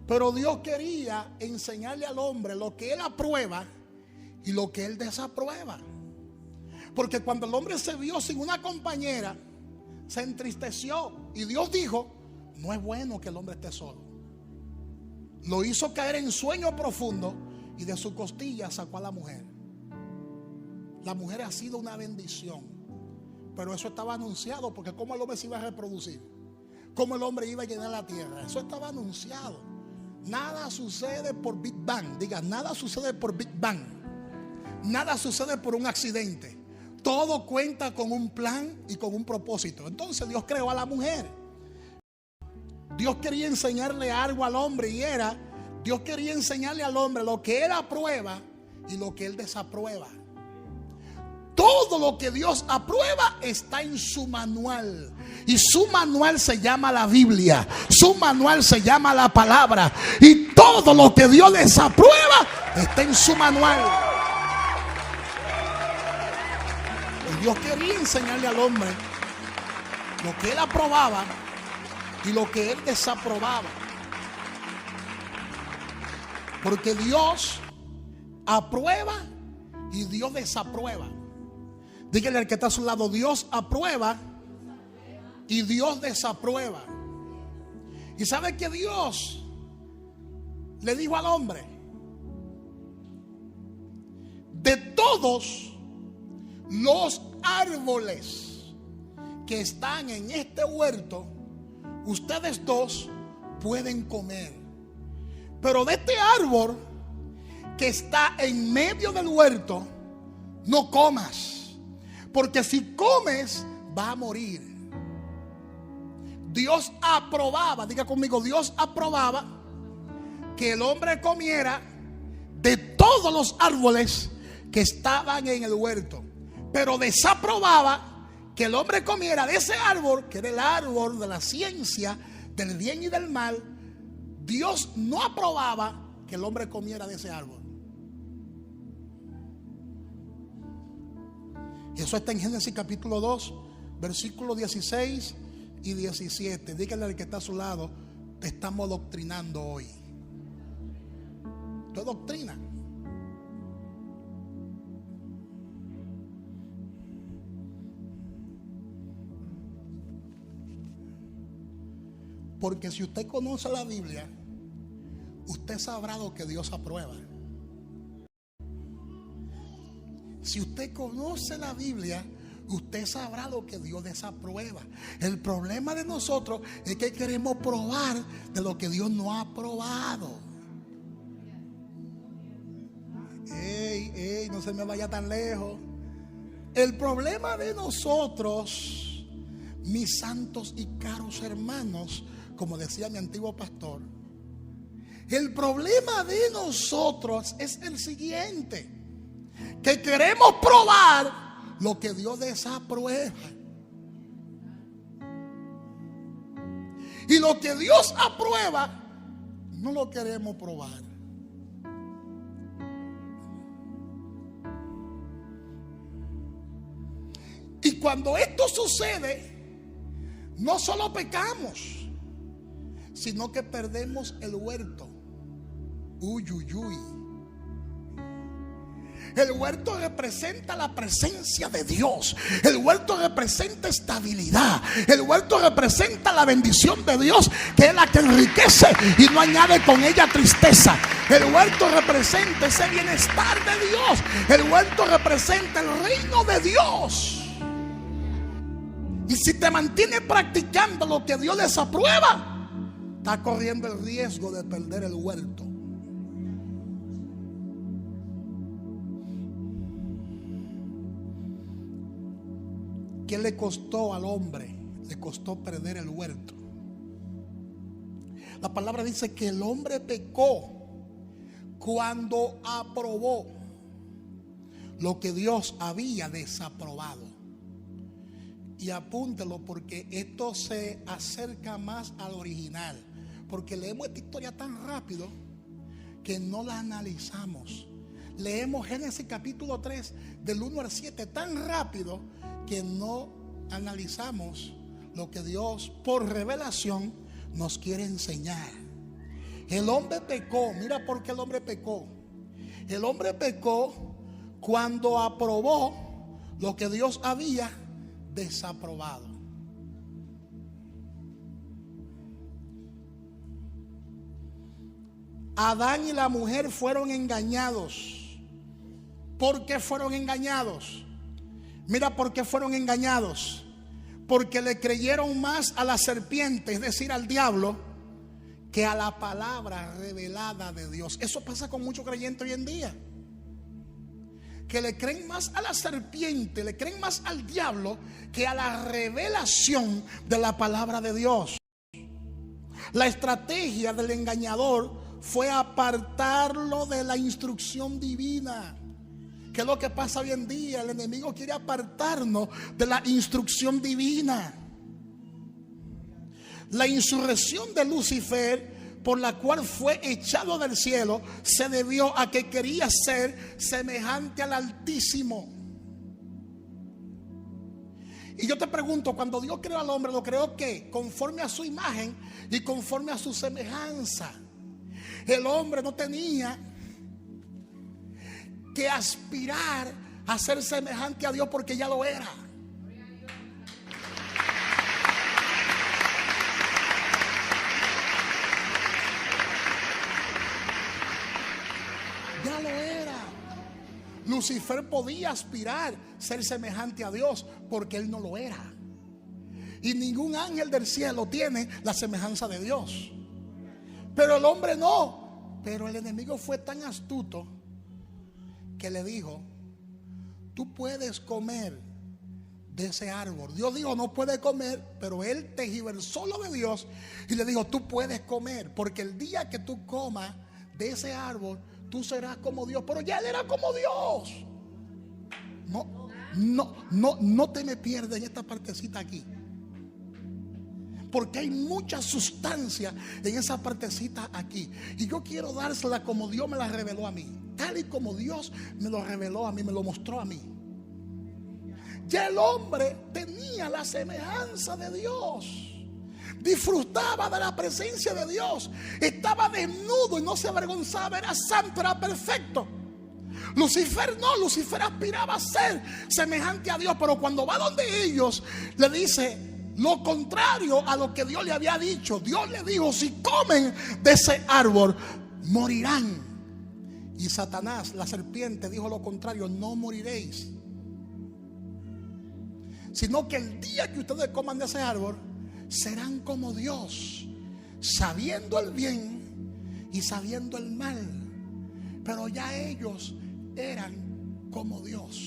Pero Dios quería enseñarle al hombre lo que Él aprueba y lo que Él desaprueba. Porque cuando el hombre se vio sin una compañera, se entristeció, y Dios dijo, no es bueno que el hombre esté solo. Lo hizo caer en sueño profundo, y de su costilla sacó a la mujer. La mujer ha sido una bendición, pero eso estaba anunciado, porque ¿cómo el hombre se iba a reproducir? cómo el hombre iba a llenar la tierra. Eso estaba anunciado. Nada sucede por Big Bang. Diga, nada sucede por Big Bang. Nada sucede por un accidente. Todo cuenta con un plan y con un propósito. Entonces Dios creó a la mujer. Dios quería enseñarle algo al hombre, y era, Dios quería enseñarle al hombre lo que él aprueba y lo que él desaprueba. Todo lo que Dios aprueba está en su manual. Y su manual se llama la Biblia. Su manual se llama la palabra. Y todo lo que Dios desaprueba está en su manual. Y Dios quería enseñarle al hombre lo que él aprobaba y lo que él desaprobaba. Porque Dios aprueba y Dios desaprueba. Dígale al que está a su lado: Dios aprueba y Dios desaprueba. Y sabe que Dios le dijo al hombre: de todos los árboles que están en este huerto, ustedes dos pueden comer, pero de este árbol que está en medio del huerto no comas, porque si comes vas a morir. Dios aprobaba, diga conmigo, Dios aprobaba que el hombre comiera de todos los árboles que estaban en el huerto, pero desaprobaba que el hombre comiera de ese árbol, que era el árbol de la ciencia del bien y del mal. Dios no aprobaba que el hombre comiera de ese árbol. Y eso está en Génesis capítulo 2, versículos 16 y 17. Dígale al que está a su lado: te estamos doctrinando hoy. Esto es doctrina. Porque si usted conoce la Biblia, usted sabrá lo que Dios aprueba. Si usted conoce la Biblia, usted sabrá lo que Dios desaprueba. El problema de nosotros es que queremos probar de lo que Dios no ha aprobado. No se me vaya tan lejos. El problema de nosotros, mis santos y caros hermanos, como decía mi antiguo pastor, el problema de nosotros es el siguiente: que queremos probar lo que Dios desaprueba. Y lo que Dios aprueba no lo queremos probar. Y cuando esto sucede, no solo pecamos, sino que perdemos el huerto. Uy, uy, uy. El huerto representa la presencia de Dios. El huerto representa estabilidad. El huerto representa la bendición de Dios, que es la que enriquece y no añade con ella tristeza. El huerto representa ese bienestar de Dios. El huerto representa el reino de Dios. Y si te mantienes practicando lo que Dios desaprueba, estás corriendo el riesgo de perder el huerto. ¿Qué le costó al hombre? Le costó perder el huerto. La palabra dice que el hombre pecó cuando aprobó lo que Dios había desaprobado. Y apúntelo, porque esto se acerca más al original. Porque leemos esta historia tan rápido que no la analizamos. Leemos Génesis capítulo 3 del 1 al 7 tan rápido que no analizamos lo que Dios por revelación nos quiere enseñar. El hombre pecó. Mira por qué el hombre pecó. El hombre pecó cuando aprobó lo que Dios había desaprobado. Adán y la mujer fueron engañados. ¿Por qué fueron engañados? Mira por qué fueron engañados. porque le creyeron más a la serpiente, es decir, al diablo, que a la palabra revelada de Dios. Eso pasa con muchos creyentes hoy en día, que le creen más a la serpiente, le creen más al diablo que a la revelación de la palabra de Dios. La estrategia del engañador fue apartarlo de la instrucción divina. ¿Qué es lo que pasa hoy en día? El enemigo quiere apartarnos de la instrucción divina. La insurrección de Lucifer, por la cual fue echado del cielo, se debió a que quería ser semejante al Altísimo. Y yo te pregunto, cuando Dios creó al hombre, ¿lo creó qué? Conforme a su imagen y conforme a su semejanza. El hombre no tenía que aspirar a ser semejante a Dios, porque ya lo era. Ya lo era. Lucifer podía aspirar a ser semejante a Dios, porque él no lo era. Y ningún ángel del cielo tiene la semejanza de Dios. Pero el hombre no. Pero el enemigo fue tan astuto que le dijo: tú puedes comer de ese árbol. Dios dijo no puede comer, pero él tergiversó lo de Dios y le dijo: tú puedes comer, porque el día que tú comas de ese árbol, tú serás como Dios. Pero ya él era como Dios. No te me pierdas en esta partecita aquí, porque hay mucha sustancia en esa partecita aquí. Y yo quiero dársela como Dios me la reveló a mí. Tal y como Dios me lo reveló a mí, me lo mostró a mí. Ya el hombre tenía la semejanza de Dios. Disfrutaba de la presencia de Dios. Estaba desnudo y no se avergonzaba. Era santo, era perfecto. Lucifer no, Lucifer aspiraba a ser semejante a Dios. Pero cuando va donde ellos, le dice lo contrario a lo que Dios le había dicho. Dios le dijo: si comen de ese árbol, morirán. Y Satanás, la serpiente, dijo lo contrario: no moriréis, sino que el día que ustedes coman de ese árbol, serán como Dios, sabiendo el bien y sabiendo el mal. Pero ya ellos eran como Dios.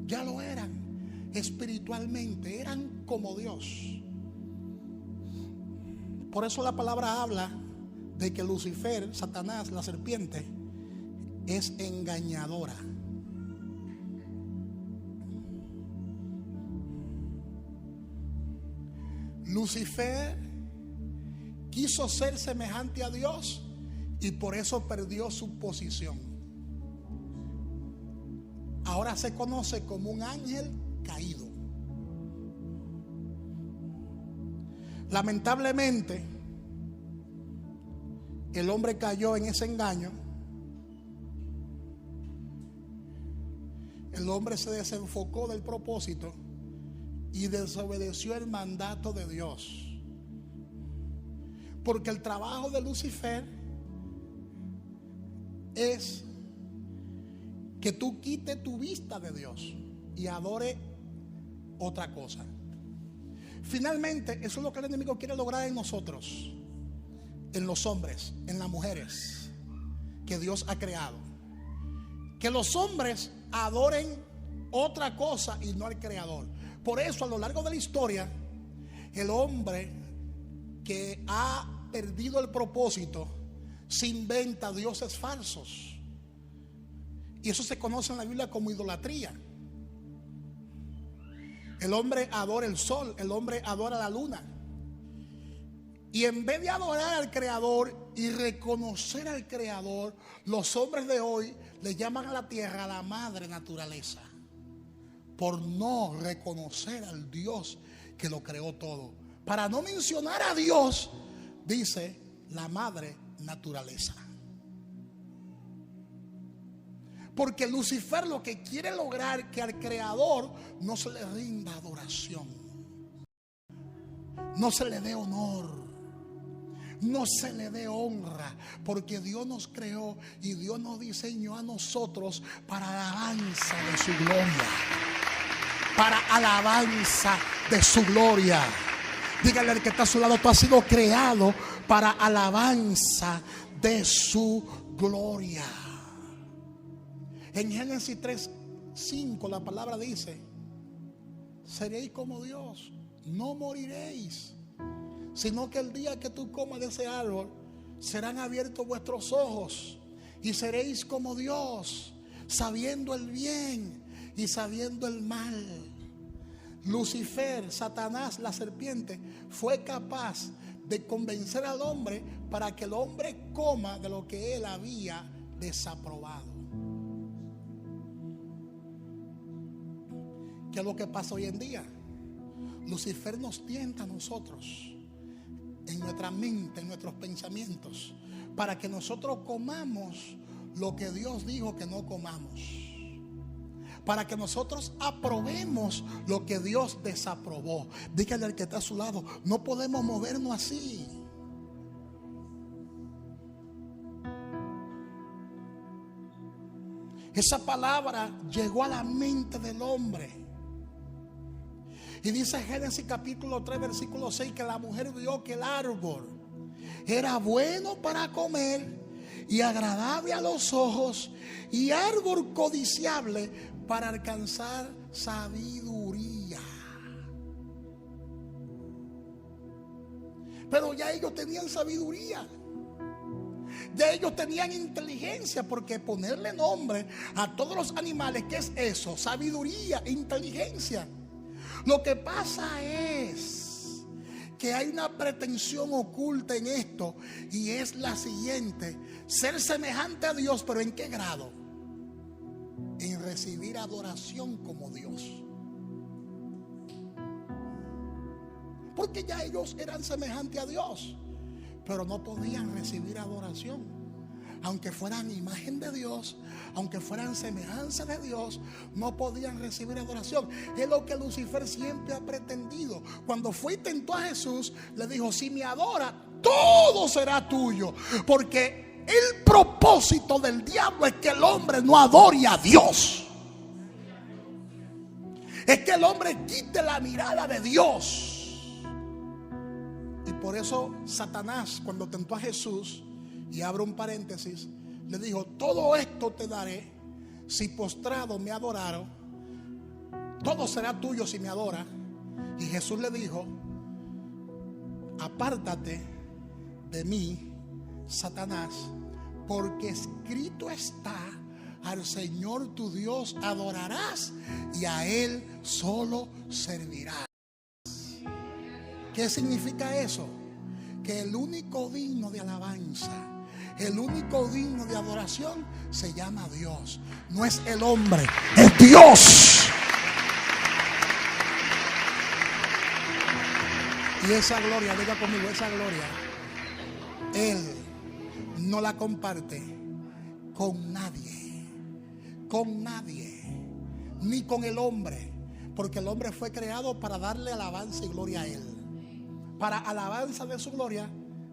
Ya lo eran espiritualmente, eran como Dios. Por eso la palabra habla de que Lucifer, Satanás, la serpiente, es engañadora. Lucifer quiso ser semejante a Dios y por eso perdió su posición. Ahora se conoce como un ángel caído. Lamentablemente, el hombre cayó en ese engaño. El hombre se desenfocó del propósito y desobedeció el mandato de Dios. Porque el trabajo de Lucifer es que tú quites tu vista de Dios y adore otra cosa. Finalmente, eso es lo que el enemigo quiere lograr en nosotros, en los hombres, en las mujeres que Dios ha creado. Que los hombres adoren otra cosa y no al Creador. Por eso, a lo largo de la historia, el hombre que ha perdido el propósito se inventa dioses falsos. Y eso se conoce en la Biblia como idolatría. El hombre adora el sol, el hombre adora la luna. Y en vez de adorar al Creador y reconocer al Creador, los hombres de hoy le llaman a la tierra la madre naturaleza, por no reconocer al Dios que lo creó todo. Para no mencionar a Dios, dice la madre naturaleza. Porque Lucifer lo que quiere lograr que al Creador no se le rinda adoración, no se le dé honor, no se le dé honra, porque Dios nos creó y Dios nos diseñó a nosotros para la alabanza de su gloria, para alabanza de su gloria. Dígale al que está a su lado: tú has sido creado para alabanza de su gloria. En Génesis 3:5 la palabra dice: seréis como Dios, no moriréis, sino que el día que tú comas de ese árbol serán abiertos vuestros ojos y seréis como Dios, sabiendo el bien y sabiendo el mal. Lucifer, Satanás, la serpiente, fue capaz de convencer al hombre para que el hombre coma de lo que él había desaprobado. ¿Qué es lo que pasa hoy en día? Lucifer nos tienta a nosotros en nuestra mente, en nuestros pensamientos, para que nosotros comamos lo que Dios dijo que no comamos, para que nosotros aprobemos lo que Dios desaprobó. Dígale al que está a su lado: no podemos movernos así. Esa palabra llegó a la mente del hombre. Y dice Génesis capítulo 3 versículo 6 que la mujer vio que el árbol era bueno para comer y agradable a los ojos y árbol codiciable para alcanzar sabiduría. Pero ya ellos tenían sabiduría. Ya ellos tenían inteligencia, porque ponerle nombre a todos los animales, ¿qué es eso? Sabiduría, inteligencia. Lo que pasa es que hay una pretensión oculta en esto, y es la siguiente: ser semejante a Dios. ¿Pero en qué grado? En recibir adoración como Dios. Porque ya ellos eran semejantes a Dios, pero no podían recibir adoración. Aunque fueran imagen de Dios, aunque fueran semejanza de Dios, no podían recibir adoración. Es lo que Lucifer siempre ha pretendido. Cuando fue y tentó a Jesús, le dijo: si me adora, todo será tuyo. Porque el propósito del diablo es que el hombre no adore a Dios. Es que el hombre quite la mirada de Dios. Y por eso Satanás, cuando tentó a Jesús, y abro un paréntesis, le dijo: todo esto te daré si postrado me adoraron. Todo será tuyo si me adoras. Y Jesús le dijo: apártate de mí, Satanás, porque escrito está: al Señor tu Dios adorarás y a Él solo servirás. ¿Qué significa eso? Que el único digno de alabanza, el único digno de adoración se llama Dios. No es el hombre, es Dios. Y esa gloria, diga conmigo, esa gloria, Él no la comparte con nadie, ni con el hombre, porque el hombre fue creado para darle alabanza y gloria a Él. Para alabanza de su gloria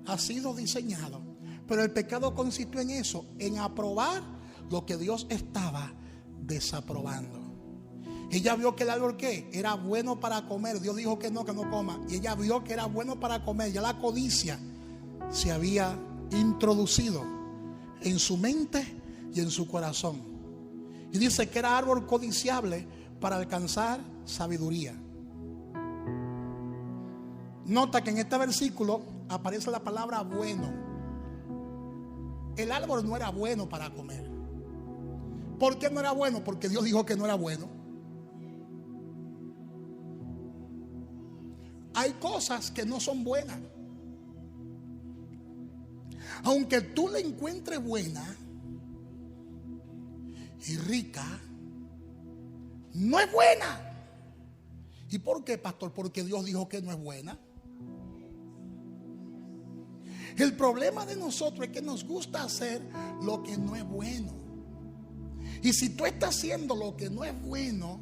ha sido diseñado. Pero el pecado consistió en eso, en aprobar lo que Dios estaba desaprobando. Ella vio que el árbol, ¿qué? Era bueno para comer. Dios dijo que no coma. Y ella vio que era bueno para comer. Ya la codicia se había introducido en su mente y en su corazón. Y dice que era árbol codiciable para alcanzar sabiduría. Nota que en este versículo aparece la palabra bueno. El árbol no era bueno para comer. ¿Por qué no era bueno? Porque Dios dijo que no era bueno. Hay cosas que no son buenas. Aunque tú la encuentres buena y rica, no es buena. ¿Y por qué, pastor? Porque Dios dijo que no es buena. El problema de nosotros es que nos gusta hacer lo que no es bueno. Y si tú estás haciendo lo que no es bueno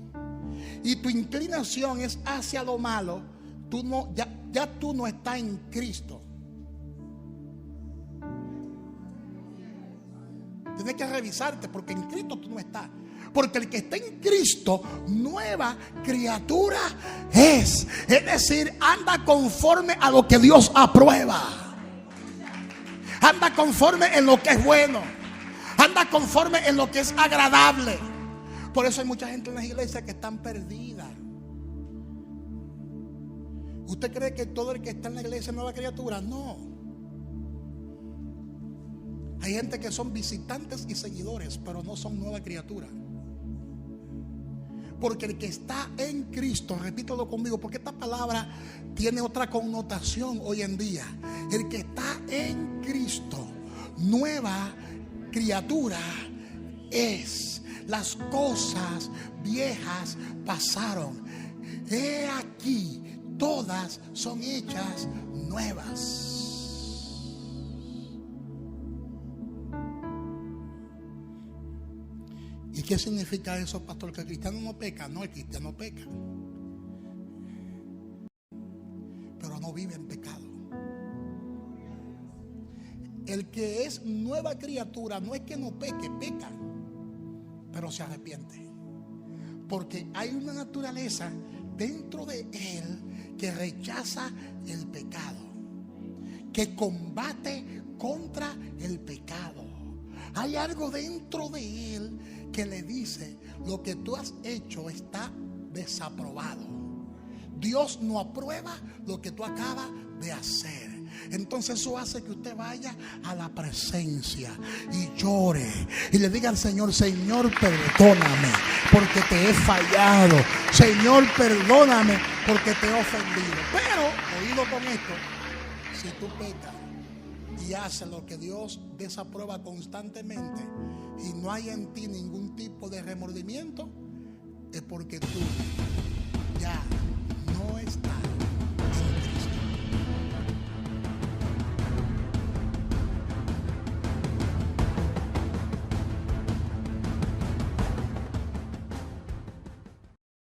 y tu inclinación es hacia lo malo, ya tú no estás en Cristo. Tienes que revisarte, porque en Cristo tú no estás. Porque el que está en Cristo, nueva criatura es. Es decir, anda conforme a lo que Dios aprueba. Anda conforme en lo que es bueno. Anda conforme en lo que es agradable. Por eso hay mucha gente en las iglesias que están perdidas. ¿Usted cree que todo el que está en la iglesia es nueva criatura? No. Hay gente que son visitantes y seguidores, pero no son nueva criatura. Porque el que está en Cristo, repítelo conmigo, porque esta palabra tiene otra connotación hoy en día. El que está en Cristo, nueva criatura es. Las cosas viejas pasaron. He aquí, todas son hechas nuevas. ¿Y qué significa eso, pastor? ¿Que el cristiano no peca? No, el cristiano peca, pero no vive en pecado. El que es nueva criatura no es que no peque, peca, pero se arrepiente. Porque hay una naturaleza dentro de él que rechaza el pecado, que combate contra el pecado. Hay algo dentro de él que le dice: lo que tú has hecho está desaprobado. Dios no aprueba lo que tú acabas de hacer. Entonces eso hace que usted vaya a la presencia y llore y le diga al Señor: Señor, perdóname porque te he fallado. Señor, perdóname porque te he ofendido. Pero, oído con esto, si tú pecas y haces lo que Dios desaprueba constantemente y no hay en ti ningún tipo de remordimiento, es porque tú ya